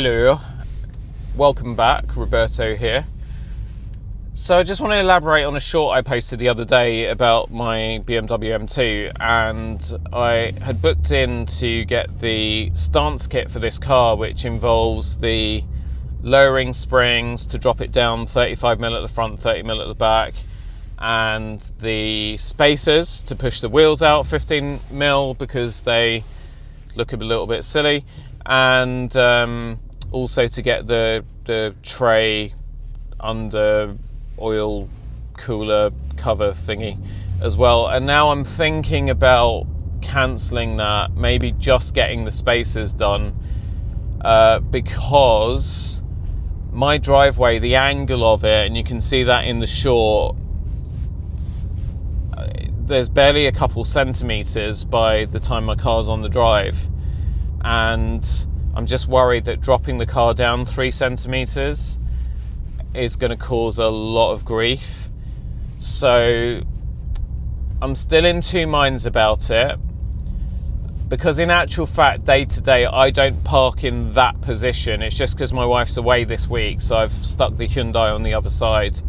Hello, welcome back, Roberto here. So I just want to elaborate on a short I posted the other day about my BMW M2, and I had booked in to get the stance kit for this car, which involves the lowering springs to drop it down 35mm at the front, 30mm at the back, and the spacers to push the wheels out 15mm because they look a little bit silly, and also to get the tray under oil cooler cover thingy as well. And now I'm thinking about cancelling that, maybe just getting the spacers done, because my driveway, the angle of it, and you can see that in the short, there's barely a couple centimetres by the time my car's on the drive, and I'm just worried that dropping the car down 3 centimetres is going to cause a lot of grief. So I'm still in two minds about it, because in actual fact, day to day, I don't park in that position. It's just because my wife's away this week, so I've stuck the Hyundai on the other side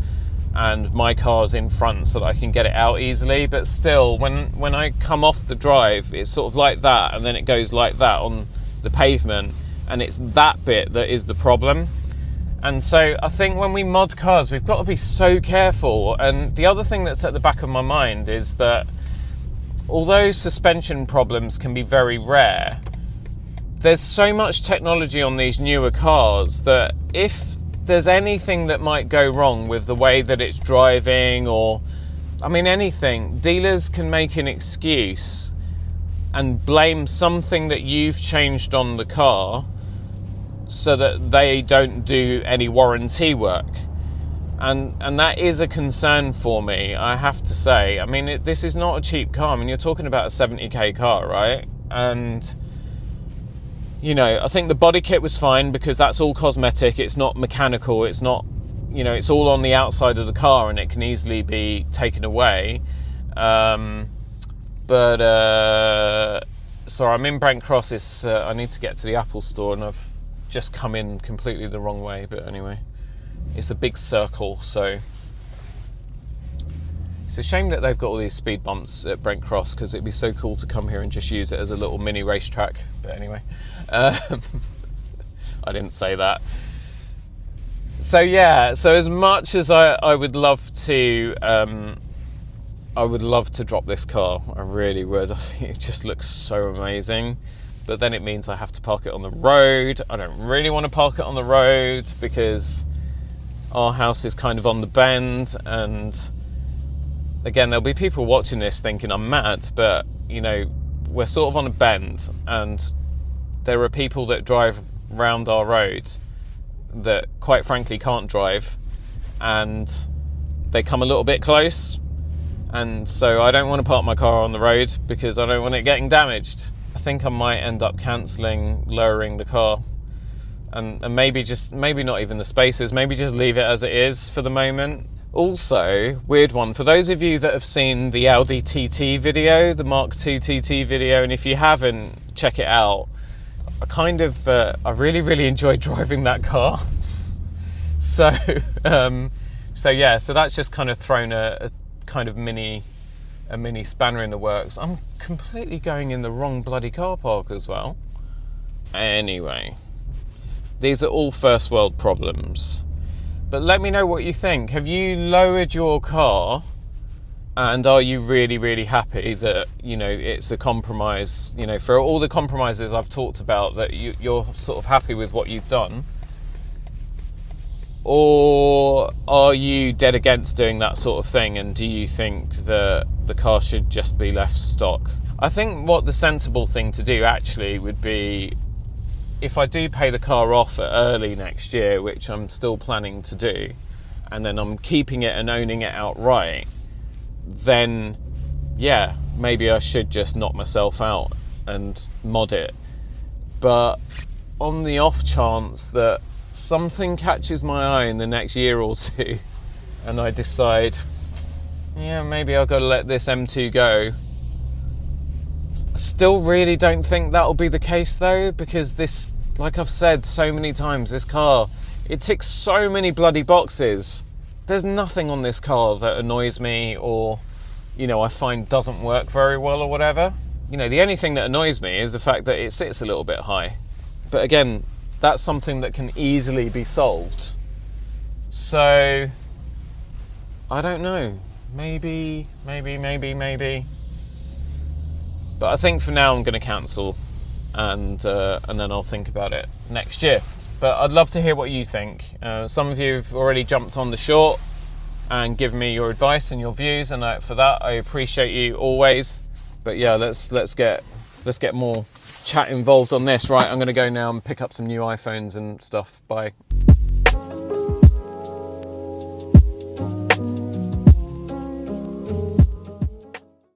and my car's in front so that I can get it out easily. But still, when I come off the drive, it's sort of like that, and then it goes like that on the pavement, and it's that bit that is the problem. And so I think when we mod cars, we've got to be so careful. And the other thing that's at the back of my mind is that although suspension problems can be very rare, there's so much technology on these newer cars that if there's anything that might go wrong with the way that it's driving, or anything, dealers can make an excuse and blame something that you've changed on the car so that they don't do any warranty work. And that is a concern for me, I have to say. This is not a cheap car. You're talking about a 70k car, right? And I think the body kit was fine because that's all cosmetic. It's not mechanical. It's not, it's all on the outside of the car and it can easily be taken away. Sorry, I'm in Brent Cross. I need to get to the Apple store and I've just come in completely the wrong way. But anyway, it's a big circle, so it's a shame that they've got all these speed bumps at Brent Cross, because it'd be so cool to come here and just use it as a little mini racetrack. But anyway, I didn't say that. So yeah, so as much as I would love to, drop this car. I really would. I think it just looks so amazing. But then it means I have to park it on the road. I don't really want to park it on the road because our house is kind of on the bend, and again, there'll be people watching this thinking I'm mad, but we're sort of on a bend, and there are people that drive round our road that quite frankly can't drive, and they come a little bit close, and so I don't want to park my car on the road because I don't want it getting damaged. I think I might end up cancelling lowering the car, and maybe not even the spacers, maybe just leave it as it is for the moment. Also, weird one, for those of you that have seen the Audi TT video, the Mark II TT video, and if you haven't, check it out. I really enjoyed driving that car. So that's just kind of thrown a kind of mini spanner in the works. I'm completely going in the wrong bloody car park as well. Anyway, these are all first world problems. But let me know what you think. Have you lowered your car? And are you really happy that, it's a compromise, for all the compromises I've talked about, that you're sort of happy with what you've done? Or are you dead against doing that sort of thing, and do you think that the car should just be left stock? I think what the sensible thing to do actually would be, if I do pay the car off early next year, which I'm still planning to do, and then I'm keeping it and owning it outright, then yeah, maybe I should just knock myself out and mod it. But on the off chance that something catches my eye in the next year or two and I decide, yeah, maybe I've got to let this M2 go, I still really don't think that'll be the case though, because this like I've said so many times, this car, it ticks so many bloody boxes. There's nothing on this car that annoys me or, you know, I find doesn't work very well or whatever. You know, the only thing that annoys me is the fact that it sits a little bit high. But again, that's something that can easily be solved. So, I don't know. Maybe. But I think for now I'm going to cancel, and then I'll think about it next year. But I'd love to hear what you think. Some of you have already jumped on the short and given me your advice and your views, and for that I appreciate you always. But yeah, let's get more chat involved on this. Right, I'm going to go now and pick up some new iPhones and stuff. Bye.